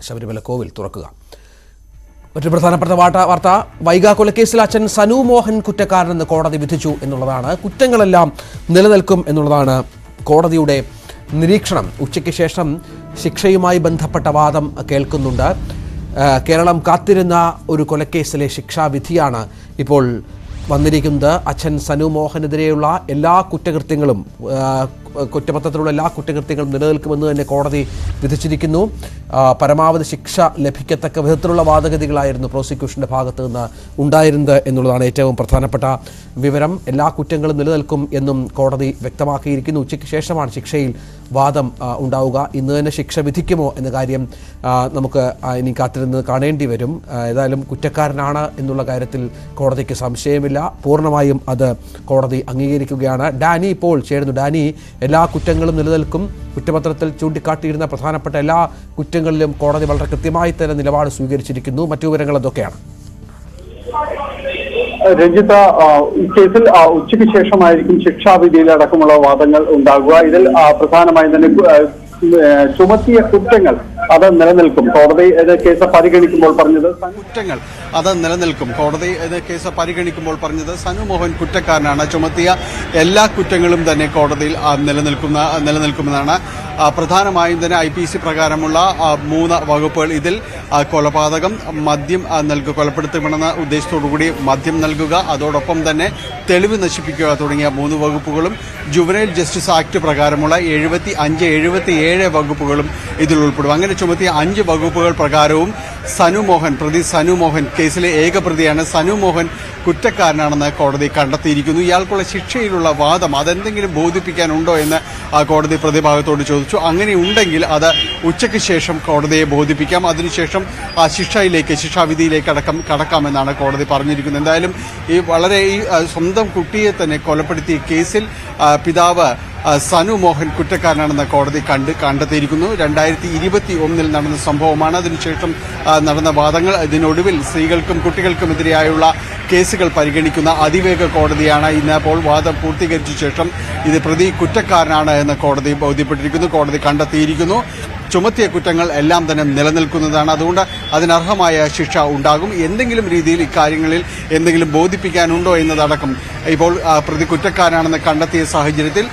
ശബരിമല കോവിൽ തുറക്കുക. മറ്റൊരു പ്രധാനപ്പെട്ട വാർത്ത, വൈഗ കൊലക്കേസിൽ അച്ഛൻ സനു മോഹൻ കുറ്റക്കാരനെന്ന് കോടതി വിധിച്ചു എന്നുള്ളതാണ്. കുറ്റങ്ങളെല്ലാം നിലനിൽക്കും എന്നുള്ളതാണ് കോടതിയുടെ നിരീക്ഷണം. ഉച്ചയ്ക്ക് ശേഷം ശിക്ഷയുമായി ബന്ധപ്പെട്ട വാദം കേൾക്കുന്നുണ്ട്. കേരളം കാത്തിരുന്ന ഒരു കൊലക്കേസിലെ ശിക്ഷാവിധിയാണ് ഇപ്പോൾ വന്നിരിക്കുന്നത്. അച്ഛൻ സനു മോഹനെതിരെയുള്ള എല്ലാ കുറ്റകൃത്യങ്ങളും കുറ്റപത്രത്തിലുള്ള എല്ലാ കുറ്റകൃത്യങ്ങളും നിലനിൽക്കുമെന്ന് തന്നെ കോടതി വിധിച്ചിരിക്കുന്നു. പരമാവധി ശിക്ഷ ലഭിക്കത്തക്ക വിധത്തിലുള്ള വാദഗതികളായിരുന്നു പ്രോസിക്യൂഷന്റെ ഭാഗത്ത് നിന്ന് ഉണ്ടായിരുന്നത് എന്നുള്ളതാണ് ഏറ്റവും പ്രധാനപ്പെട്ട വിവരം. എല്ലാ കുറ്റങ്ങളും നിലനിൽക്കും എന്നും കോടതി വ്യക്തമാക്കിയിരിക്കുന്നു. ഉച്ചയ്ക്ക് ശേഷമാണ് ശിക്ഷയിൽ വാദം ഉണ്ടാവുക. ഇന്ന് തന്നെ ശിക്ഷ വിധിക്കുമോ എന്ന കാര്യം നമുക്ക് ഇനി കാത്തിരുന്ന് കാണേണ്ടി വരും. ഏതായാലും കുറ്റക്കാരനാണ് എന്നുള്ള കാര്യത്തിൽ കോടതിക്ക് സംശയമില്ല. പൂർണ്ണമായും അത് കോടതി അംഗീകരിക്കുകയാണ്. ഡാനി ഇപ്പോൾ ചേരുന്നു. ഡാനി, എല്ലാ കുറ്റങ്ങളും നിലനിൽക്കും. കുറ്റപത്രത്തിൽ ചൂണ്ടിക്കാട്ടിയിരുന്ന പ്രധാനപ്പെട്ട എല്ലാ കുറ്റങ്ങളിലും കോടതി വളരെ കൃത്യമായി തന്നെ നിലപാട് സ്വീകരിച്ചിരിക്കുന്നു. മറ്റു വിവരങ്ങൾ എന്തൊക്കെയാണ്? രഞ്ജിത്ത്, ഈ കേസിൽ ഉച്ചയ്ക്ക് ശേഷമായിരിക്കും ശിക്ഷാവിധിയിൽ അടക്കമുള്ള വാദങ്ങൾ ഉണ്ടാകുക. ഇതിൽ പ്രധാനമായും തന്നെ ചുമത്തിയ കുറ്റങ്ങൾ അത് നിലനിൽക്കും. കോടതി കേസ് പരിഗണിക്കുമ്പോൾ പറഞ്ഞത് സനു മോഹൻ കുറ്റക്കാരനാണ്. ചുമത്തിയ എല്ലാ കുറ്റങ്ങളും തന്നെ കോടതിയിൽ നിലനിൽക്കുമെന്നാണ്. പ്രധാനമായും തന്നെ IPC പ്രകാരമുള്ള 3 വകുപ്പുകൾ. ഇതിൽ കൊലപാതകം, മദ്യം കൊലപ്പെടുത്തണമെന്ന ഉദ്ദേശത്തോടുകൂടി മദ്യം നൽകുക, അതോടൊപ്പം തന്നെ തെളിവ് നശിപ്പിക്കുക തുടങ്ങിയ 3 വകുപ്പുകളും ജുവനൈൽ ജസ്റ്റിസ് ആക്ട് പ്രകാരമുള്ള 75, 77 വകുപ്പുകളും ഇതിൽ ഉൾപ്പെടും. അങ്ങനെ ചുമത്തിയ 5 വകുപ്പുകൾ പ്രകാരവും പ്രതി സനു മോഹൻ കേസിലെ ഏക പ്രതിയാണ്. സനു മോഹൻ കുറ്റക്കാരനാണെന്ന് കോടതി കണ്ടെത്തിയിരിക്കുന്നു. ഇയാൾക്കുള്ള ശിക്ഷയിലുള്ള വാദം അതെന്തെങ്കിലും ബോധിപ്പിക്കാനുണ്ടോ എന്ന് കോടതി പ്രതിഭാഗത്തോട് ചോദിച്ചു. അങ്ങനെ ഉണ്ടെങ്കിൽ അത് ഉച്ചയ്ക്ക് ശേഷം കോടതിയെ ബോധിപ്പിക്കാം. അതിനുശേഷം ശിക്ഷാവിധിയിലേക്ക് കടക്കാമെന്നാണ് കോടതി പറഞ്ഞിരിക്കുന്നത്. എന്തായാലും ഈ സ്വന്തം കുട്ടിയെ തന്നെ കൊലപ്പെടുത്തിയ കേസിൽ പിതാവ് സനു മോഹൻ കുറ്റക്കാരനാണെന്ന് കോടതി കണ്ടെത്തിയിരിക്കുന്നു. 2021 നടന്ന സംഭവമാണ്. അതിനുശേഷം നടന്ന വാദങ്ങൾ. ഇതിനൊടുവിൽ സ്ത്രീകൾക്കും കുട്ടികൾക്കുമെതിരെയായുള്ള കേസുകൾ പരിഗണിക്കുന്ന അതിവേഗ കോടതിയാണ് ഇന്ന് അപ്പോൾ വാദം പൂർത്തീകരിച്ച ശേഷം ഇത് പ്രതി കുറ്റക്കാരനാണ് എന്ന് കോടതി ബോധ്യപ്പെട്ടിരിക്കുന്നു. കോടതി കണ്ടെത്തിയിരിക്കുന്നു. ചുമത്തിയ കുറ്റങ്ങൾ എല്ലാം തന്നെ നിലനിൽക്കുന്നതാണ്. അതുകൊണ്ട് അതിനർഹമായ ശിക്ഷ ഉണ്ടാകും. എന്തെങ്കിലും രീതിയിൽ ഇക്കാര്യങ്ങളിൽ എന്തെങ്കിലും ബോധിപ്പിക്കാനുണ്ടോ എന്നതടക്കം ഇപ്പോൾ പ്രതി കുറ്റക്കാരാണെന്ന് കണ്ടെത്തിയ സാഹചര്യത്തിൽ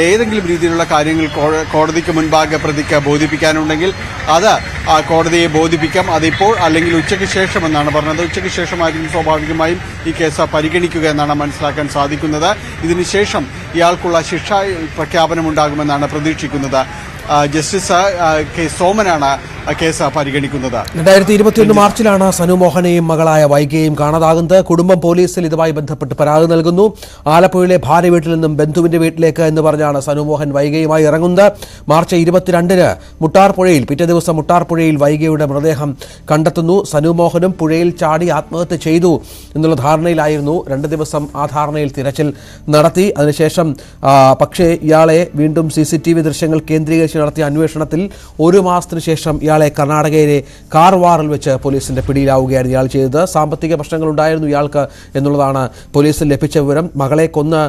ഏതെങ്കിലും രീതിയിലുള്ള കാര്യങ്ങൾ കോടതിക്ക് മുൻപാകെ പ്രതിക്ക് ബോധിപ്പിക്കാനുണ്ടെങ്കിൽ അത് കോടതിയെ ബോധിപ്പിക്കാം. അതിപ്പോൾ അല്ലെങ്കിൽ ഉച്ചയ്ക്ക് ശേഷമെന്നാണ് പറഞ്ഞത്. ഉച്ചയ്ക്ക് ശേഷമായിരിക്കും സ്വാഭാവികമായും ഈ കേസ് പരിഗണിക്കുക എന്നാണ് മനസ്സിലാക്കാൻ സാധിക്കുന്നത്. ഇതിനുശേഷം ഇയാൾക്കുള്ള ശിക്ഷാ പ്രഖ്യാപനമുണ്ടാകുമെന്നാണ് പ്രതീക്ഷിക്കുന്നത്. ജസ്റ്റിസ് കെ സോമനാണ് കേസ് പരിഗണിക്കുന്നത്. 2021 മാർച്ചിലാണ് സനു മോഹനെയും മകളായ വൈഗയെയും കാണാതാകുന്നത്. കുടുംബം പോലീസിൽ ഇതുമായി ബന്ധപ്പെട്ട് പരാതി നൽകുന്നു. ആലപ്പുഴയിലെ ഭാര്യ വീട്ടിൽ നിന്നും ബന്ധുവിന്റെ വീട്ടിലേക്ക് എന്ന് പറഞ്ഞാണ് സനു മോഹൻ വൈഗയുമായി ഇറങ്ങുന്നത്. മാർച്ച് 22-ന് മുട്ടാർപുഴയിൽ, പിറ്റേ ദിവസം മുട്ടാർപുഴയിൽ വൈഗയുടെ മൃതദേഹം കണ്ടെത്തുന്നു. സനു മോഹനും പുഴയിൽ ചാടി ആത്മഹത്യ ചെയ്തു എന്നുള്ള ധാരണയിലായിരുന്നു. 2 ദിവസം ആ ധാരണയിൽ തിരച്ചിൽ നടത്തി. അതിനുശേഷം പക്ഷേ ഇയാളെ വീണ്ടും CCTV ദൃശ്യങ്ങൾ കേന്ദ്രീകരിച്ച് നടത്തിയ അന്വേഷണത്തിൽ 1 മാസത്തിന് ശേഷം ഇയാളെ കർണാടകയിലെ കാർവാറിൽ വെച്ച് പോലീസിന്റെ പിടിയിലാവുകയാണ് ഇയാൾ ചെയ്തത്. സാമ്പത്തിക പ്രശ്നങ്ങൾ ഉണ്ടായിരുന്നു ഇയാൾക്ക് എന്നുള്ളതാണ് പോലീസിൽ ലഭിച്ച വിവരം. മകളെ കൊന്ന്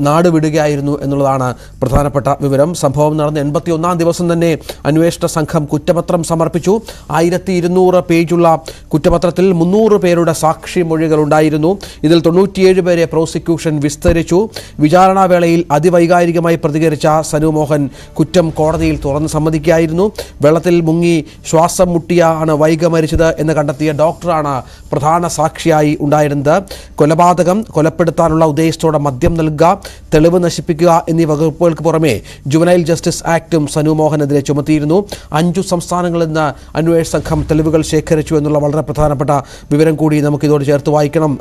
നാട് വിടുകയായിരുന്നു എന്നുള്ളതാണ് പ്രധാനപ്പെട്ട വിവരം. സംഭവം നടന്ന 81-ാം ദിവസം തന്നെ അന്വേഷണ സംഘം കുറ്റപത്രം സമർപ്പിച്ചു. 1200 പേജുള്ള കുറ്റപത്രത്തിൽ 300 പേരുടെ സാക്ഷിമൊഴികൾ ഉണ്ടായിരുന്നു. ഇതിൽ 97 പേരെ പ്രോസിക്യൂഷൻ വിസ്തരിച്ചു. വിചാരണാവേളയിൽ അതിവൈകാരികമായി പ്രതികരിച്ച സനു മോഹൻ കുറ്റം കോടതിയിൽ തുറന്ന് സമ്മതിക്കുകയായിരുന്നു. വെള്ളത്തിൽ മുങ്ങി ശ്വാസം മുട്ടിയാണ് വൈഗ മരിച്ചത് എന്ന് കണ്ടെത്തിയ ഡോക്ടറാണ് പ്രധാന സാക്ഷിയായി ഉണ്ടായിരുന്നത്. കൊലപാതകം, കൊലപ്പെടുത്താനുള്ള ഉദ്ദേശത്തോടെ മദ്യം നൽകുക, തെളിവ് നശിപ്പിക്കുക എന്നീ വകുപ്പുകൾക്ക് പുറമെ ജുവനൈൽ ജസ്റ്റിസ് ആക്ടും സനു മോഹനെതിരെ ചുമത്തിയിരുന്നു. 5 സംസ്ഥാനങ്ങളിൽ നിന്ന് അന്വേഷണ സംഘം തെളിവുകൾ ശേഖരിച്ചു എന്നുള്ള വളരെ പ്രധാനപ്പെട്ട വിവരം കൂടി നമുക്കിതോട് ചേർത്ത് വായിക്കണം.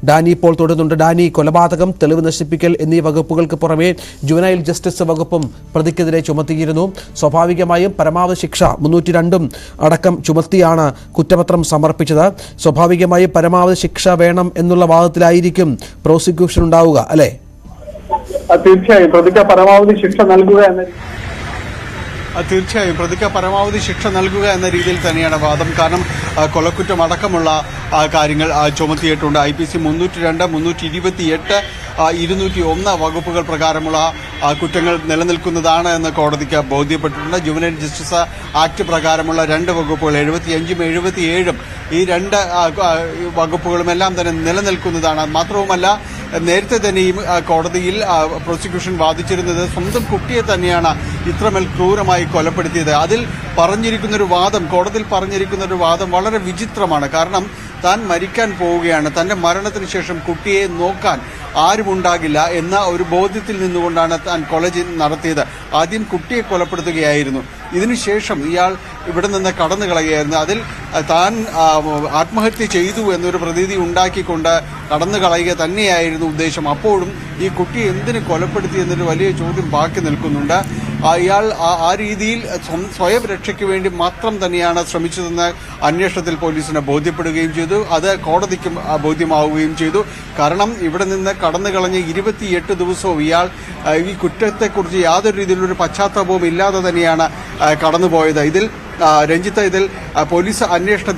ഡാനി ഇപ്പോൾ തുടരുന്നുണ്ട്. ഡാനി, കൊലപാതകം, തെളിവ് നശിപ്പിക്കൽ എന്നീ വകുപ്പുകൾക്ക് പുറമെ ജുവനൈൽ ജസ്റ്റിസ് വകുപ്പും പ്രതിക്കെതിരെ ചുമത്തിയിരുന്നു. സ്വാഭാവികമായും പരമാവധി ശിക്ഷ 302 അടക്കം ചുമത്തിയാണ് കുറ്റപത്രം സമർപ്പിച്ചത്. സ്വാഭാവികമായും പരമാവധി ശിക്ഷ വേണം എന്നുള്ള വാദത്തിലായിരിക്കും പ്രോസിക്യൂഷൻ ഉണ്ടാവുക, അല്ലേ? തീർച്ചയായും പ്രതിക്ക് പരമാവധി ശിക്ഷ നൽകുക എന്ന രീതിയിൽ തന്നെയാണ് വാദം. കാരണം കൊലക്കുറ്റം അടക്കമുള്ള കാര്യങ്ങൾ ചുമത്തിയിട്ടുണ്ട്. IPC 302, 328 201 വകുപ്പുകൾ പ്രകാരമുള്ള കുറ്റങ്ങൾ നിലനിൽക്കുന്നതാണ് എന്ന് കോടതിക്ക് ബോധ്യപ്പെട്ടിട്ടുണ്ട്. ജുവനൈൽ ജസ്റ്റിസ് ആക്ട് പ്രകാരമുള്ള 2 വകുപ്പുകൾ 75ഉം 77ഉം ഈ 2 വകുപ്പുകളും എല്ലാം തന്നെ നിലനിൽക്കുന്നതാണ്. മാത്രവുമല്ല, നേരത്തെ തന്നെയും കോടതിയിൽ പ്രോസിക്യൂഷൻ വാദിച്ചിരുന്നത് സ്വന്തം കുട്ടിയെ തന്നെയാണ് ഇത്രമേൽ ക്രൂരമായി കൊലപ്പെടുത്തിയത്. അതിൽ കോടതിയിൽ പറഞ്ഞിരിക്കുന്നൊരു വാദം വളരെ വിചിത്രമാണ്. കാരണം താൻ മരിക്കാൻ പോവുകയാണ്, തന്റെ മരണത്തിന് ശേഷം കുട്ടിയെ നോക്കാൻ ആരുമുണ്ടാകില്ല എന്ന ഒരു ബോധ്യത്തിൽ നിന്നുകൊണ്ടാണ് താൻ കൊല നടത്തിയത്. ആദ്യം കുട്ടിയെ കൊലപ്പെടുത്തുകയായിരുന്നു, ഇതിനുശേഷം ഇയാൾ ഇവിടെ നിന്ന് കടന്നു കളയുകയായിരുന്നു. അതിൽ താൻ ആത്മഹത്യ ചെയ്തു എന്നൊരു പ്രതീതി ഉണ്ടാക്കിക്കൊണ്ട് കടന്നു കളയുക തന്നെയായിരുന്നു ഉദ്ദേശം. അപ്പോഴും ഈ കുട്ടിയെ എന്തിന് കൊലപ്പെടുത്തി എന്നൊരു വലിയ ചോദ്യം ബാക്കി നിൽക്കുന്നുണ്ട്. ഇയാൾ ആ രീതിയിൽ സ്വയം രക്ഷയ്ക്ക് വേണ്ടി മാത്രം തന്നെയാണ് ശ്രമിച്ചതെന്ന് അന്വേഷണത്തിൽ പോലീസിന് ബോധ്യപ്പെടുകയും ചെയ്തു. അത് കോടതിക്കും ബോധ്യമാവുകയും ചെയ്തു. കാരണം ഇവിടെ നിന്ന് കടന്നു കളഞ്ഞ് 28 ദിവസവും ഇയാൾ ഈ കുറ്റത്തെക്കുറിച്ച് യാതൊരു രീതിയിലൊരു പശ്ചാത്താപവും ഇല്ലാതെ തന്നെയാണ് കടന്നുപോയത്. ഇതിൽ പോലീസ് അന്വേഷണ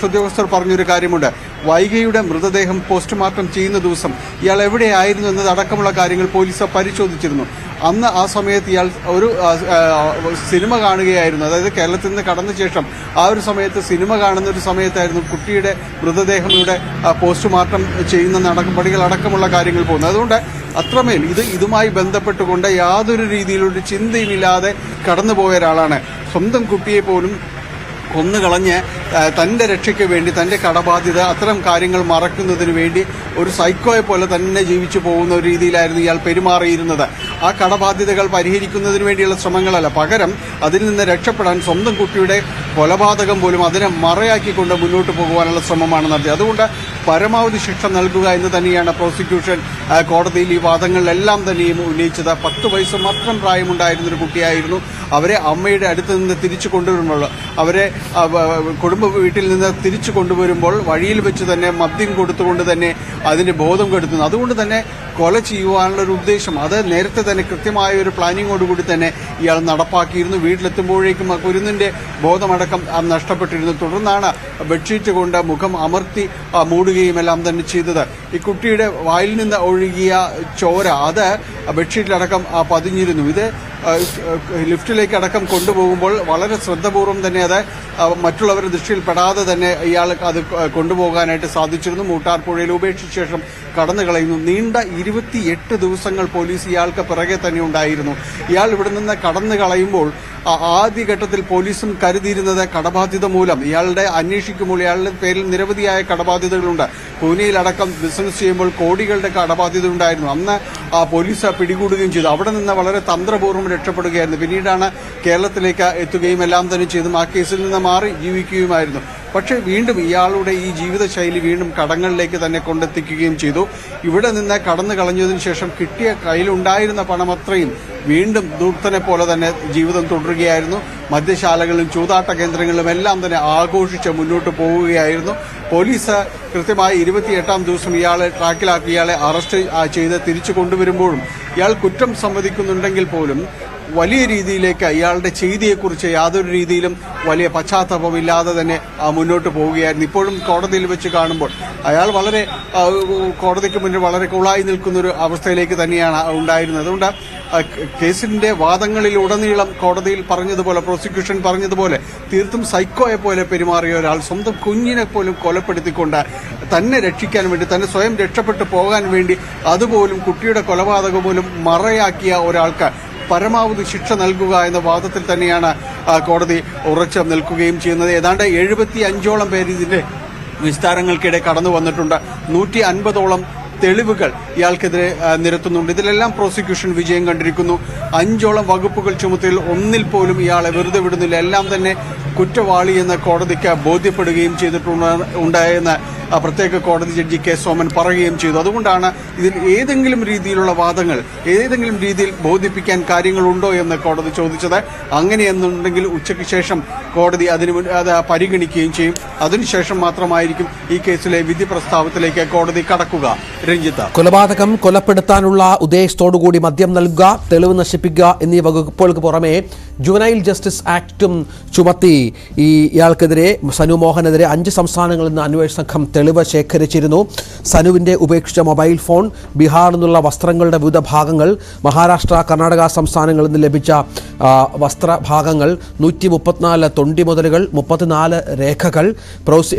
ഉദ്യോഗസ്ഥർ പറഞ്ഞൊരു കാര്യമുണ്ട്. വൈഗയുടെ മൃതദേഹം പോസ്റ്റ്മോർട്ടം ചെയ്യുന്ന ദിവസം ഇയാൾ എവിടെയായിരുന്നു എന്നതടക്കമുള്ള കാര്യങ്ങൾ പോലീസ് പരിശോധിച്ചിരുന്നു. അന്ന് ആ സമയത്ത് ഇയാൾ ഒരു സിനിമ കാണുകയായിരുന്നു. അതായത് കേരളത്തിൽ നിന്ന് കടന്ന ശേഷം ആ ഒരു സമയത്ത് സിനിമ കാണുന്ന ഒരു സമയത്തായിരുന്നു കുട്ടിയുടെ മൃതദേഹം ഇവിടെ പോസ്റ്റ്മോർട്ടം ചെയ്യുന്ന നടപടികളടക്കമുള്ള കാര്യങ്ങൾ പോകുന്നത്. അതുകൊണ്ട് അത്രമേൽ ഇതുമായി ബന്ധപ്പെട്ടുകൊണ്ട് യാതൊരു രീതിയിലൊരു ചിന്തയുമില്ലാതെ കടന്നുപോയ ഒരാളാണ്. സ്വന്തം കുട്ടിയെ പോലും കൊന്നുകളഞ്ഞ് തൻ്റെ രക്ഷയ്ക്ക് വേണ്ടി, തൻ്റെ കടബാധ്യത, അത്തരം കാര്യങ്ങൾ മറക്കുന്നതിന് വേണ്ടി ഒരു സൈക്കോയെ പോലെ തന്നെ ജീവിച്ചു പോകുന്ന ഒരു രീതിയിലായിരുന്നു ഇയാൾ പെരുമാറിയിരുന്നത്. ആ കടബാധ്യതകൾ പരിഹരിക്കുന്നതിന് വേണ്ടിയുള്ള ശ്രമങ്ങളല്ല, പകരം അതിൽ നിന്ന് രക്ഷപ്പെടാൻ സ്വന്തം കുട്ടിയുടെ കൊലപാതകം പോലും അതിനെ മറയാക്കിക്കൊണ്ട് മുന്നോട്ട് പോകുവാനുള്ള ശ്രമമാണ് നടത്തിയത്. അതുകൊണ്ട് പരമാവധി ശിക്ഷ നൽകുക എന്ന് തന്നെയാണ് പ്രോസിക്യൂഷൻ കോടതിയിൽ ഈ വാദങ്ങളിലെല്ലാം തന്നെയും ഉന്നയിച്ചത്. 10 വയസ്സ് മാത്രം പ്രായമുണ്ടായിരുന്നൊരു കുട്ടിയായിരുന്നു. അവരെ അമ്മയുടെ അടുത്ത് നിന്ന് തിരിച്ചു കൊണ്ടുവരുമ്പോൾ, അവരെ കുടുംബ വീട്ടിൽ നിന്ന് തിരിച്ചു കൊണ്ടുവരുമ്പോൾ വഴിയിൽ വെച്ച് തന്നെ മദ്യം കൊടുത്തുകൊണ്ട് തന്നെ അതിന് ബോധം കെടുത്തുന്നു. അതുകൊണ്ട് തന്നെ കൊല ചെയ്യുവാനുള്ളൊരു ഉദ്ദേശം അത് നേരത്തെ തന്നെ കൃത്യമായ ഒരു പ്ലാനിങ്ങോടുകൂടി തന്നെ ഇയാൾ നടപ്പാക്കിയിരുന്നു. വീട്ടിലെത്തുമ്പോഴേക്കും ആ കുരുന്നിന്റെ ബോധമടക്കം നഷ്ടപ്പെട്ടിരുന്നു. തുടർന്നാണ് ബെഡ്ഷീറ്റ് കൊണ്ട് മുഖം അമർത്തി മൂടുകയും എല്ലാം തന്നെ ചെയ്തത്. ഈ കുട്ടിയുടെ വായിൽ നിന്ന് ഒഴുകിയ ചോര അത് ബെഡ്ഷീറ്റിലടക്കം പതിഞ്ഞിരുന്നു. ഇത് ലിഫ്റ്റിലേക്ക് അടക്കം കൊണ്ടുപോകുമ്പോൾ വളരെ ശ്രദ്ധപൂർവ്വം തന്നെ അത് മറ്റുള്ളവരുടെ ദൃഷ്ടിയിൽപ്പെടാതെ തന്നെ ഇയാൾ അത് കൊണ്ടുപോകാനായിട്ട് സാധിച്ചിരുന്നു. മൂട്ടാർ പുഴയിൽ ഉപേക്ഷിച്ച ശേഷം കടന്നു കളയുന്നു. നീണ്ട 28 ദിവസങ്ങൾ പോലീസ് ഇയാൾക്ക് പിറകെ തന്നെ ഉണ്ടായിരുന്നു. ഇയാൾ ഇവിടെ നിന്ന് കടന്നു കളയുമ്പോൾ ആദ്യഘട്ടത്തിൽ പോലീസും കരുതിയിരുന്നത് കടബാധ്യത മൂലം ഇയാളുടെ അന്വേഷിക്കുമ്പോൾ ഇയാളുടെ പേരിൽ നിരവധിയായ കടബാധ്യതകളുണ്ട്. പൂനെയിലടക്കം ബിസിനസ് ചെയ്യുമ്പോൾ കോടികളുടെ കടബാധ്യത ഉണ്ടായിരുന്നു. അന്ന് പോലീസ് പിടികൂടുകയും ചെയ്തു. അവിടെ നിന്ന് വളരെ തന്ത്രപൂർവ്വം രക്ഷപ്പെടുകയായിരുന്നു. പിന്നീടാണ് കേരളത്തിലേക്ക് എത്തുകയും എല്ലാം തന്നെ ചെയ്തും ആ കേസിൽ നിന്ന് മാറി ജീവിക്കുകയുമായിരുന്നു. പക്ഷേ വീണ്ടും ഇയാളുടെ ഈ ജീവിതശൈലി വീണ്ടും കടങ്ങളിലേക്ക് തന്നെ കൊണ്ടെത്തിക്കുകയും ചെയ്തു. ഇവിടെ നിന്ന് കടന്നു കളഞ്ഞതിനു ശേഷം കിട്ടിയ കയ്യിലുണ്ടായിരുന്ന പണമത്രയും വീണ്ടും ദൂർത്തനെ പോലെ തന്നെ ജീവിതം തുടരുകയായിരുന്നു. മദ്യശാലകളിലും ചൂതാട്ട കേന്ദ്രങ്ങളിലും എല്ലാം തന്നെ ആഘോഷിച്ച് മുന്നോട്ട് പോവുകയായിരുന്നു. പോലീസ് കൃത്യമായി 28ാം ദിവസം ഇയാളെ ട്രാക്കിലാക്കി ഇയാളെ അറസ്റ്റ് ചെയ്ത് തിരിച്ചു കൊണ്ടുവരുമ്പോഴും ഇയാൾ കുറ്റം സമ്മതിക്കുന്നുണ്ടെങ്കിൽ പോലും വലിയ രീതിയിലേക്ക് ഇയാളുടെ ചെയ്തിയെക്കുറിച്ച് യാതൊരു രീതിയിലും വലിയ പശ്ചാത്തലമില്ലാതെ തന്നെ മുന്നോട്ട് പോവുകയായിരുന്നു. ഇപ്പോഴും കോടതിയിൽ വെച്ച് കാണുമ്പോൾ അയാൾ വളരെ കോടതിക്ക് മുന്നിൽ വളരെ കൂളായി നിൽക്കുന്നൊരു അവസ്ഥയിലേക്ക് തന്നെയാണ് ഉണ്ടായിരുന്നത്. അതുകൊണ്ട് കേസിന്റെ വാദങ്ങളിലുടനീളം കോടതിയിൽ പറഞ്ഞതുപോലെ, പ്രോസിക്യൂഷൻ പറഞ്ഞതുപോലെ തീർത്തും സൈക്കോയെ പോലെ പെരുമാറിയ ഒരാൾ സ്വന്തം കുഞ്ഞിനെ പോലും കൊലപ്പെടുത്തിക്കൊണ്ട് തന്നെ രക്ഷിക്കാൻ വേണ്ടി, തന്നെ സ്വയം രക്ഷപ്പെട്ടു പോകാൻ വേണ്ടി അതുപോലും കുട്ടിയുടെ കൊലപാതകം പോലും മറയാക്കിയ ഒരാൾക്ക് പരമാവധി ശിക്ഷ നൽകുക എന്ന വാദത്തിൽ തന്നെയാണ് കോടതി ഉറച്ചു നിൽക്കുകയും ചെയ്യുന്നത്. ഏതാണ്ട് 75ഓളം പേര് ഇതിന്റെ വിസ്താരങ്ങൾക്കിടെ കടന്നു വന്നിട്ടുണ്ട്. 150ഓളം തെളിവുകൾ ഇയാൾക്കെതിരെ നിരത്തുന്നുണ്ട്. ഇതിലെല്ലാം പ്രോസിക്യൂഷൻ വിജയം കണ്ടിരിക്കുന്നു. 5ഓളം വകുപ്പുകൾ ചുമത്തിയിൽ ഒന്നിൽ പോലും ഇയാളെ വെറുതെ വിടുന്നില്ല. എല്ലാം തന്നെ കുറ്റവാളി എന്ന കോടതിക്ക് ബോധ്യപ്പെടുകയും ചെയ്തിട്ടുണ്ടായെന്ന് പ്രത്യേക കോടതി ജഡ്ജി കെ സോമൻ പറയുകയും ചെയ്തു. അതുകൊണ്ടാണ് ഇതിൽ ഏതെങ്കിലും രീതിയിലുള്ള വാദങ്ങൾ, ഏതെങ്കിലും രീതിയിൽ ബോധിപ്പിക്കാൻ കാര്യങ്ങളുണ്ടോ എന്ന് കോടതി ചോദിച്ചത്. അങ്ങനെയെന്നുണ്ടെങ്കിൽ ഉച്ചയ്ക്ക് ശേഷം കോടതി അത് പരിഗണിക്കുകയും ചെയ്യും. അതിനുശേഷം മാത്രമായിരിക്കും ഈ കേസിലെ വിധി പ്രസ്താവത്തിലേക്ക് കോടതി കടക്കുക. രഞ്ജിത്ത്, കൊലപാതകം, കൊലപ്പെടുത്താനുള്ള ഉദ്ദേശത്തോടുകൂടി മദ്യം നൽകുക, തെളിവ് നശിപ്പിക്കുക എന്നീ വകുപ്പുകൾക്ക് പുറമെ ജുവനൈൽ ജസ്റ്റിസ് ആക്ടും ചുമത്തി ഇയാൾക്കെതിരെ സനു മോഹനെതിരെ 5 സംസ്ഥാനങ്ങളിൽ നിന്ന് അന്വേഷണ സംഘം തെളിവ് ശേഖരിച്ചിരുന്നു. സനുവിന്റെ ഉപേക്ഷിച്ച മൊബൈൽ ഫോൺ, ബീഹാറിൽ നിന്നുള്ള വസ്ത്രങ്ങളുടെ വിവിധ ഭാഗങ്ങൾ, മഹാരാഷ്ട്ര, കർണാടക സംസ്ഥാനങ്ങളിൽ നിന്ന് ലഭിച്ച വസ്ത്രഭാഗങ്ങൾ, 134 തൊണ്ടി മുതലുകൾ, 34 രേഖകൾ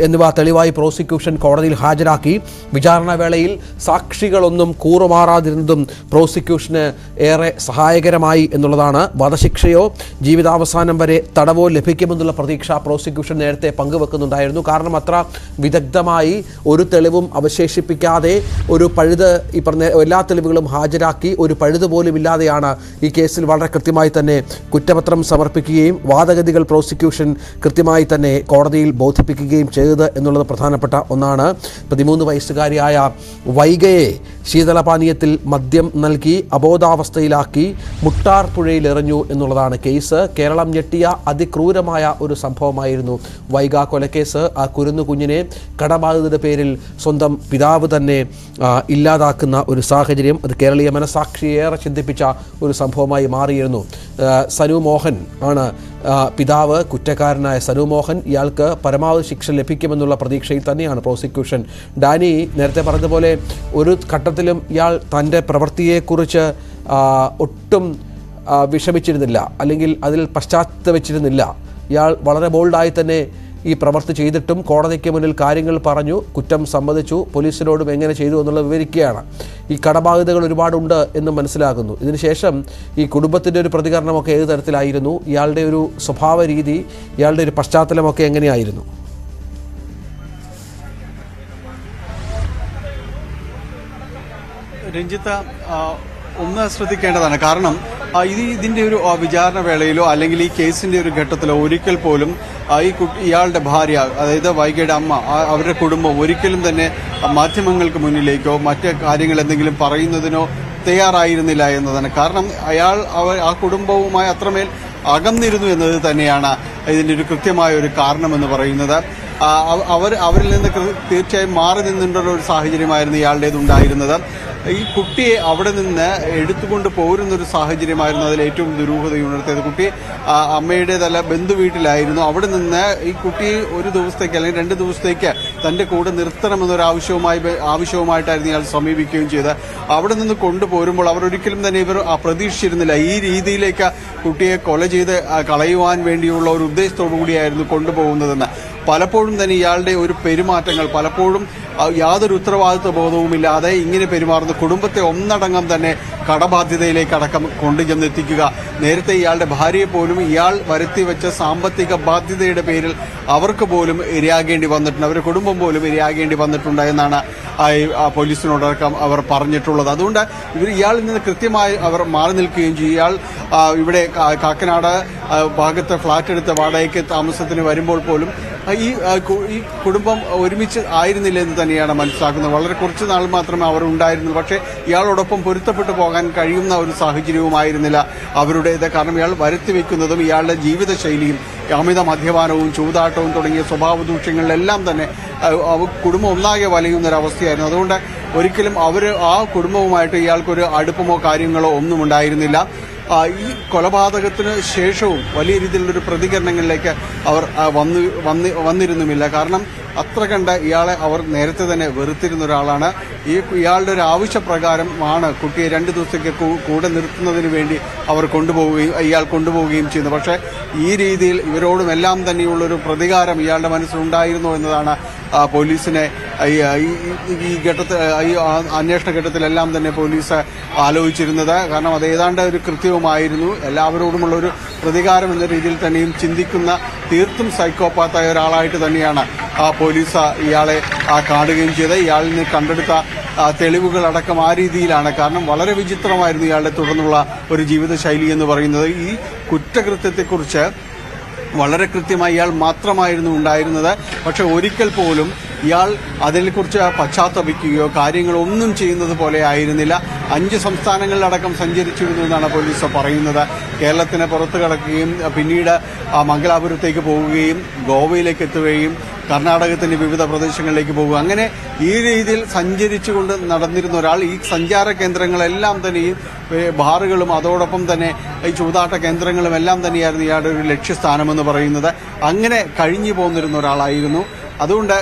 എന്നിവ തെളിവായി പ്രോസിക്യൂഷൻ കോടതിയിൽ ഹാജരാക്കി. വിചാരണ വേളയിൽ സാക്ഷികളൊന്നും കൂറുമാറാതിരുന്നതും പ്രോസിക്യൂഷന് ഏറെ സഹായകരമായി എന്നുള്ളതാണ്. വധശിക്ഷയോ ജീവിതാവസാനം വരെ തടവോ ലഭിക്കുമെന്നുള്ള പ്രതീക്ഷ പ്രോസിക്യൂഷൻ നേരത്തെ പങ്കുവെക്കുന്നുണ്ടായിരുന്നു. കാരണം അത്ര വിദഗ്ധമായി ഒരു തെളിവും അവശേഷിപ്പിക്കാതെ ഒരു പഴുത് ഈ പറഞ്ഞ എല്ലാ തെളിവുകളും ഹാജരാക്കി ഒരു പഴുത് പോലും ഇല്ലാതെയാണ് ഈ കേസിൽ വളരെ കൃത്യമായി തന്നെ കുറ്റപത്രം സമർപ്പിക്കുകയും വാദഗതികൾ പ്രോസിക്യൂഷൻ കൃത്യമായി തന്നെ കോടതിയിൽ ബോധിപ്പിക്കുകയും ചെയ്തത് എന്നുള്ളത് പ്രധാനപ്പെട്ട ഒന്നാണ്. 13 വയസ്സുകാരിയായ വൈഗയെ ശീതളപാനീയത്തിൽ മദ്യം നൽകി അബോധാവസ്ഥയിലാക്കി മുട്ടാർ പുഴയിൽ എറിഞ്ഞു എന്നുള്ളതാണ് കേസ്. കേരളം ഞെട്ടിയ അതിക്രൂരമായ ഒരു സംഭവമായിരുന്നു വൈഗ കൊലക്കേസ്. ആ കുരുന്നു കുഞ്ഞിനെ കടബാധിതരുടെ പേരിൽ സ്വന്തം പിതാവ് തന്നെ ഇല്ലാതാക്കുന്ന ഒരു സാഹചര്യം, അത് കേരളീയ മനസാക്ഷിയെ ഏറെ ചിന്തിപ്പിച്ച ഒരു സംഭവമായി മാറിയിരുന്നു. സനു മോഹൻ ആണ് പിതാവ്, കുറ്റക്കാരനായ സനു മോഹൻ. ഇയാൾക്ക് പരമാവധി ശിക്ഷ ലഭിക്കുമെന്നുള്ള പ്രതീക്ഷയിൽ തന്നെയാണ് പ്രോസിക്യൂഷൻ. ഡാനി നേരത്തെ പറഞ്ഞതുപോലെ ഒരു ഘട്ടത്തിലും ഇയാൾ തൻ്റെ പ്രവൃത്തിയെക്കുറിച്ച് ഒട്ടും വിഷമിച്ചിരുന്നില്ല, അല്ലെങ്കിൽ അതിൽ പശ്ചാത്തപിച്ചിരുന്നില്ല. ഇയാൾ വളരെ ബോൾഡായി തന്നെ ഈ പ്രവൃത്തി ചെയ്തിട്ടും കോടതിക്ക് മുന്നിൽ കാര്യങ്ങൾ പറഞ്ഞു, കുറ്റം സമ്മതിച്ചു, പോലീസിനോടും എങ്ങനെ ചെയ്തു എന്നുള്ളത് വിവരിക്കുകയാണ്. ഈ കടബാധ്യതകൾ ഒരുപാടുണ്ട് എന്ന് മനസ്സിലാകുന്നു. ഇതിനുശേഷം ഈ കുടുംബത്തിൻ്റെ ഒരു പ്രതികരണമൊക്കെ ഏത് തരത്തിലായിരുന്നു? ഇയാളുടെ ഒരു സ്വഭാവ രീതി, ഇയാളുടെ ഒരു പശ്ചാത്തലമൊക്കെ എങ്ങനെയായിരുന്നു? രഞ്ജിത്ത്, ഒന്ന് ശ്രദ്ധിക്കേണ്ടതാണ്. കാരണം ഇതിന്റെ ഒരു വിചാരണ വേളയിലോ അല്ലെങ്കിൽ ഈ കേസിന്റെ ഒരു ഘട്ടത്തിലോ ഒരിക്കൽ പോലും ഇയാളുടെ ഭാര്യ, അതായത് വൈഗയുടെ അമ്മ, അവരുടെ കുടുംബം ഒരിക്കലും തന്നെ മാധ്യമങ്ങൾക്ക് മുന്നിലേക്കോ മറ്റ് കാര്യങ്ങൾ എന്തെങ്കിലും പറയുന്നതിനോ തയ്യാറായിരുന്നില്ല എന്നതാണ്. കാരണം ആ കുടുംബവുമായി അത്രമേൽ അകന്നിരുന്നു എന്നത് തന്നെയാണ് ഇതിന്റെ ഒരു കൃത്യമായ ഒരു കാരണമെന്ന് പറയുന്നത്. അവരിൽ നിന്ന് തീർച്ചയായും മാറി നിന്നിട്ടുള്ള ഒരു സാഹചര്യമായിരുന്നു ഇയാളുടേതുണ്ടായിരുന്നത്. ഈ കുട്ടിയെ അവിടെ നിന്ന് എടുത്തുകൊണ്ട് പോരുന്നൊരു സാഹചര്യമായിരുന്നു അതിൽ ഏറ്റവും ദുരൂഹതയുണർത്തിയത്. കുട്ടി അമ്മയുടേതല്ല ബന്ധു വീട്ടിലായിരുന്നു. അവിടെ നിന്ന് ഈ കുട്ടിയെ ഒരു ദിവസത്തേക്ക് അല്ലെങ്കിൽ 2 ദിവസത്തേക്ക് തന്റെ കൂടെ നിർത്തണമെന്നൊരു ആവശ്യവുമായിട്ടായിരുന്നു ഇയാൾ സമീപിക്കുകയും ചെയ്തത്. അവിടെ നിന്ന് കൊണ്ടുപോരുമ്പോൾ അവർ ഒരിക്കലും തന്നെ ഇവർ പ്രതീക്ഷിച്ചിരുന്നില്ല ഈ രീതിയിലേക്ക് കുട്ടിയെ കൊല ചെയ്ത് കളയുവാൻ വേണ്ടിയുള്ള ഒരു ഉദ്ദേശത്തോടു കൂടിയായിരുന്നു കൊണ്ടുപോകുന്നതെന്ന്. പലപ്പോഴും തന്നെ ഇയാളുടെ ഒരു പെരുമാറ്റങ്ങൾ പലപ്പോഴും യാതൊരു ഉത്തരവാദിത്വ ബോധവുമില്ലാതെ ഇങ്ങനെ പെരുമാറുന്ന കുടുംബത്തെ ഒന്നടങ്കം തന്നെ കടബാധ്യതയിലേക്ക് അടക്കം കൊണ്ടുചെന്നെത്തിക്കുക. നേരത്തെ ഇയാളുടെ ഭാര്യയെ പോലും ഇയാൾ വരുത്തിവെച്ച സാമ്പത്തിക ബാധ്യതയുടെ പേരിൽ അവർക്ക് പോലും ഇരയാകേണ്ടി വന്നിട്ടുണ്ട്, അവരുടെ കുടുംബം പോലും ഇരയാകേണ്ടി വന്നിട്ടുണ്ട് എന്നാണ് പോലീസിനോടക്കം അവർ പറഞ്ഞിട്ടുള്ളത്. അതുകൊണ്ട് ഇയാളിൽ നിന്ന് കൃത്യമായി അവർ മാറി നിൽക്കുകയും ചെയ്യും. ഇയാൾ ഇവിടെ കാക്കനാട് ഭാഗത്ത് ഫ്ളാറ്റ് എടുത്ത് വാടകയ്ക്ക് താമസത്തിന് വരുമ്പോൾ പോലും ഈ കുടുംബം ഒരുമിച്ച് ആയിരുന്നില്ല എന്ന് തന്നെയാണ് മനസ്സിലാക്കുന്നത്. വളരെ കുറച്ച് നാൾ മാത്രമേ അവർ ഉണ്ടായിരുന്നുള്ളൂ. പക്ഷേ ഇയാളോടൊപ്പം പൊരുത്തപ്പെട്ടു പോകാൻ കഴിയുന്ന ഒരു സാഹചര്യവുമായിരുന്നില്ല അവരുടേത്. കാരണം ഇയാൾ വരുത്തിവെക്കുന്നതും ഇയാളുടെ ജീവിതശൈലിയും അമിത മദ്യപാനവും ചൂതാട്ടവും തുടങ്ങിയ സ്വഭാവ ദൂഷ്യങ്ങളിലെല്ലാം തന്നെ കുടുംബം ഒന്നാകെ വലയുന്നൊരവസ്ഥയായിരുന്നു. അതുകൊണ്ട് ഒരിക്കലും ആ കുടുംബവുമായിട്ട് ഇയാൾക്കൊരു അടുപ്പമോ കാര്യങ്ങളോ ഒന്നും ഉണ്ടായിരുന്നില്ല. ഈ കൊലപാതകത്തിന് ശേഷവും വലിയ രീതിയിലുള്ളൊരു പ്രതികരണങ്ങളിലേക്ക് അവർ വന്നിരുന്നുമില്ല. കാരണം അത്ര കണ്ട ഇയാളെ അവർ നേരത്തെ തന്നെ വെറുത്തിരുന്ന ഒരാളാണ്. ഇയാളുടെ ഒരു ആവശ്യപ്രകാരമാണ് കുട്ടിയെ 2 ദിവസത്തേക്ക് കൂടെ നിർത്തുന്നതിന് വേണ്ടി ഇയാൾ കൊണ്ടുപോവുകയും ചെയ്യുന്നു. പക്ഷേ ഈ രീതിയിൽ ഇവരോടും എല്ലാം തന്നെയുള്ളൊരു പ്രതികാരം ഇയാളുടെ മനസ്സിലുണ്ടായിരുന്നു എന്നതാണ് പോലീസിനെ ഈ ഘട്ടത്തിൽ ഈ അന്വേഷണ ഘട്ടത്തിലെല്ലാം തന്നെ പോലീസ് ആലോചിച്ചിരുന്നത്. കാരണം അത് ഏതാണ്ട് ഒരു കൃത്യവുമായിരുന്നു. എല്ലാവരോടുമുള്ള ഒരു പ്രതികാരം എന്ന രീതിയിൽ തന്നെയും ചിന്തിക്കുന്ന തീർത്തും സൈക്കോപാത്തായ ഒരാളായിട്ട് തന്നെയാണ് പോലീസ് ഇയാളെ കാണുകയും ചെയ്തത്. ഇയാളിൽ നിന്ന് കണ്ടെടുത്ത തെളിവുകളടക്കം ആ രീതിയിലാണ്. കാരണം വളരെ വിചിത്രമായിരുന്നു ഇയാളുടെ തുടർന്നുള്ള ഒരു ജീവിതശൈലി എന്ന് പറയുന്നത്. ഈ കുറ്റകൃത്യത്തെക്കുറിച്ച് വളരെ കൃത്യമായി ഇയാൾ മാത്രമായിരുന്നു ഉണ്ടായിരുന്നത്. പക്ഷെ ഒരിക്കൽ പോലും ഇയാൾ അതിനെക്കുറിച്ച് പശ്ചാത്തപിക്കുകയോ കാര്യങ്ങളൊന്നും ചെയ്യുന്നത് പോലെ ആയിരുന്നില്ല. 5 സംസ്ഥാനങ്ങളിലടക്കം സഞ്ചരിച്ചിരുന്നു എന്നാണ് പോലീസ് പറയുന്നത്. കേരളത്തിന് പുറത്ത് കടക്കുകയും പിന്നീട് മംഗലാപുരത്തേക്ക് പോവുകയും ഗോവയിലേക്ക് എത്തുകയും കർണാടകത്തിന്റെ വിവിധ പ്രദേശങ്ങളിലേക്ക് പോകുക. അങ്ങനെ ഈ രീതിയിൽ സഞ്ചരിച്ചുകൊണ്ട് നടന്നിരുന്ന ഒരാൾ ഈ സഞ്ചാര കേന്ദ്രങ്ങളെല്ലാം തന്നെ ഈ ബാറുകളും അതോടൊപ്പം തന്നെ ഈ ചൂതാട്ട കേന്ദ്രങ്ങളും എല്ലാം തന്നെയായിരുന്നു ഇയാളുടെ ഒരു ലക്ഷ്യസ്ഥാനമെന്ന് പറയുന്നത്. അങ്ങനെ കഴിഞ്ഞു പോന്നിരുന്ന ഒരാളായിരുന്നു. അതുകൊണ്ട്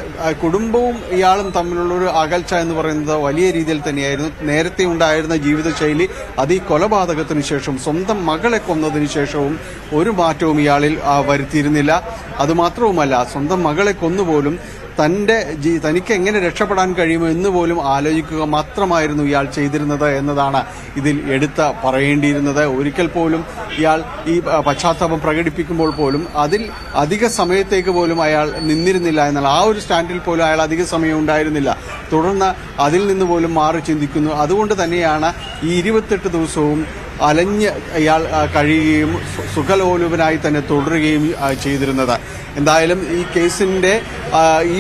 കുടുംബവും ഇയാളും തമ്മിലുള്ള ഒരു അകൽച്ച എന്ന് പറയുന്നത് വലിയ രീതിയിൽ തന്നെയായിരുന്നു. നേരത്തെ ഉണ്ടായിരുന്ന ജീവിതശൈലി അത് ഈ കൊലപാതകത്തിന് ശേഷം സ്വന്തം മകളെ കൊന്നതിന് ശേഷവും ഒരു മാറ്റവും ഇയാളിൽ വരുത്തിയിരുന്നില്ല. അതുമാത്രവുമല്ല, സ്വന്തം മകളെ കൊന്നുപോലും തനിക്ക് എങ്ങനെ രക്ഷപ്പെടാൻ കഴിയുമോ എന്ന് പോലും ആലോചിക്കുക മാത്രമായിരുന്നു ഇയാൾ ചെയ്തിരുന്നത് എന്നതാണ് ഇതിൽ എടുത്ത് പറയേണ്ടിയിരുന്നത്. ഒരിക്കൽ പോലും ഇയാൾ ഈ പശ്ചാത്താപം പ്രകടിപ്പിക്കുമ്പോൾ പോലും അതിൽ അധിക സമയത്തേക്ക് പോലും അയാൾ നിന്നിരുന്നില്ല എന്നാൽ ആ ഒരു സ്റ്റാൻഡിൽ പോലും അയാൾ അധിക സമയം ഉണ്ടായിരുന്നില്ല. തുടർന്ന് അതിൽ നിന്ന് പോലും മാറി ചിന്തിക്കുന്നു. അതുകൊണ്ട് തന്നെയാണ് ഈ 28 ദിവസവും അലഞ്ഞ് ഇയാൾ കഴിയുകയും സുഖലോലുപനായി തന്നെ തുടരുകയും ചെയ്തിരുന്നത്. എന്തായാലും ഈ കേസിന്റെ ഈ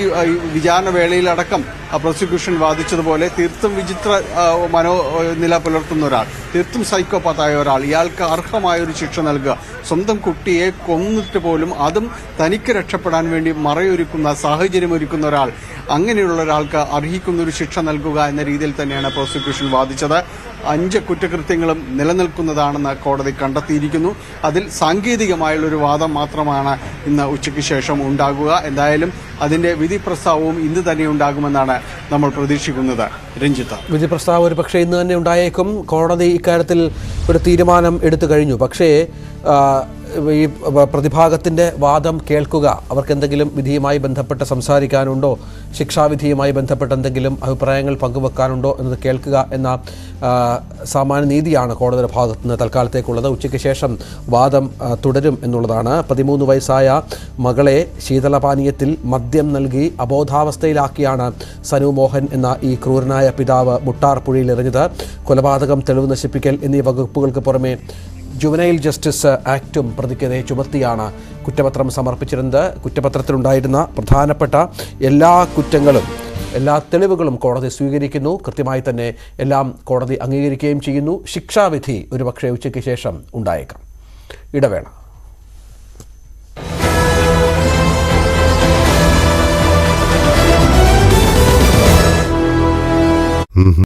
വിചാരണ വേളയിലടക്കം പ്രോസിക്യൂഷൻ വാദിച്ചതുപോലെ തീർത്തും വിചിത്ര മനോനില പുലർത്തുന്ന ഒരാൾ, തീർത്തും സൈക്കോപാത്തായ ഒരാൾ, ഇയാൾക്ക് അർഹമായ ഒരു ശിക്ഷ നൽകുക. സ്വന്തം കുട്ടിയെ കൊന്നിട്ട് പോലും അതും തനിക്ക് രക്ഷപ്പെടാൻ വേണ്ടി മറയൊരുക്കുന്ന സാഹചര്യം ഒരുക്കുന്ന ഒരാൾ, അങ്ങനെയുള്ള ഒരാൾക്ക് അർഹിക്കുന്ന ഒരു ശിക്ഷ നൽകുക എന്ന രീതിയിൽ തന്നെയാണ് പ്രോസിക്യൂഷൻ വാദിച്ചത്. 5 കുറ്റകൃത്യങ്ങളും നിലനിൽക്കുന്നതാണെന്ന് കോടതി കണ്ടെത്തിയിരിക്കുന്നു. അതിൽ സാങ്കേതികമായുള്ളൊരു വാദം മാത്രമാണ് ഇന്ന് ഉച്ചയ്ക്ക് ശേഷം ഉണ്ടാകുക. എന്തായാലും അതിന്റെ വിധി പ്രസ്താവവും ഇന്ന് തന്നെ ഉണ്ടാകുമെന്നാണ് നമ്മൾ പ്രതീക്ഷിക്കുന്നത്. രഞ്ജിത്ത്, വിധി പ്രസ്താവം ഒരു പക്ഷേ ഇന്ന് തന്നെ ഉണ്ടായേക്കും. കോടതി ഇക്കാര്യത്തിൽ ഒരു തീരുമാനം എടുത്തു കഴിഞ്ഞു. പക്ഷേ ഈ പ്രതിഭാഗത്തിൻ്റെ വാദം കേൾക്കുക, അവർക്ക് എന്തെങ്കിലും വിധിയുമായി ബന്ധപ്പെട്ട് സംസാരിക്കാനുണ്ടോ, ശിക്ഷാവിധിയുമായി ബന്ധപ്പെട്ട് എന്തെങ്കിലും അഭിപ്രായങ്ങൾ പങ്കുവെക്കാനുണ്ടോ എന്നത് കേൾക്കുക എന്ന സാമാന്യ നീതിയാണ് കോടതിയുടെ ഭാഗത്ത് നിന്ന് തൽക്കാലത്തേക്കുള്ളത്. ഉച്ചയ്ക്ക് ശേഷം വാദം തുടരും എന്നുള്ളതാണ്. 13 വയസ്സായ മകളെ ശീതളപാനീയത്തിൽ മദ്യം നൽകി അബോധാവസ്ഥയിലാക്കിയാണ് സനു മോഹൻ എന്ന ഈ ക്രൂരനായ പിതാവ് മുട്ടാർ പുഴയിൽ എറിഞ്ഞത്. കൊലപാതകം, തെളിവ് നശിപ്പിക്കൽ എന്നീ വകുപ്പുകൾക്ക് പുറമെ ജുവനൈൽ ജസ്റ്റിസ് ആക്ടും പ്രതിക്കെതിരെ ചുമത്തിയാണ് കുറ്റപത്രം സമർപ്പിച്ചിരുന്നത്. കുറ്റപത്രത്തിലുണ്ടായിരുന്ന പ്രധാനപ്പെട്ട എല്ലാ കുറ്റങ്ങളും, എല്ലാ തെളിവുകളും കോടതി സ്വീകരിക്കുന്നു. കൃത്യമായി തന്നെ എല്ലാം കോടതി അംഗീകരിക്കുകയും ചെയ്യുന്നു. ശിക്ഷാവിധി ഒരുപക്ഷെ ഉച്ചയ്ക്ക് ശേഷം ഉണ്ടായേക്കാം. ഇടവേള.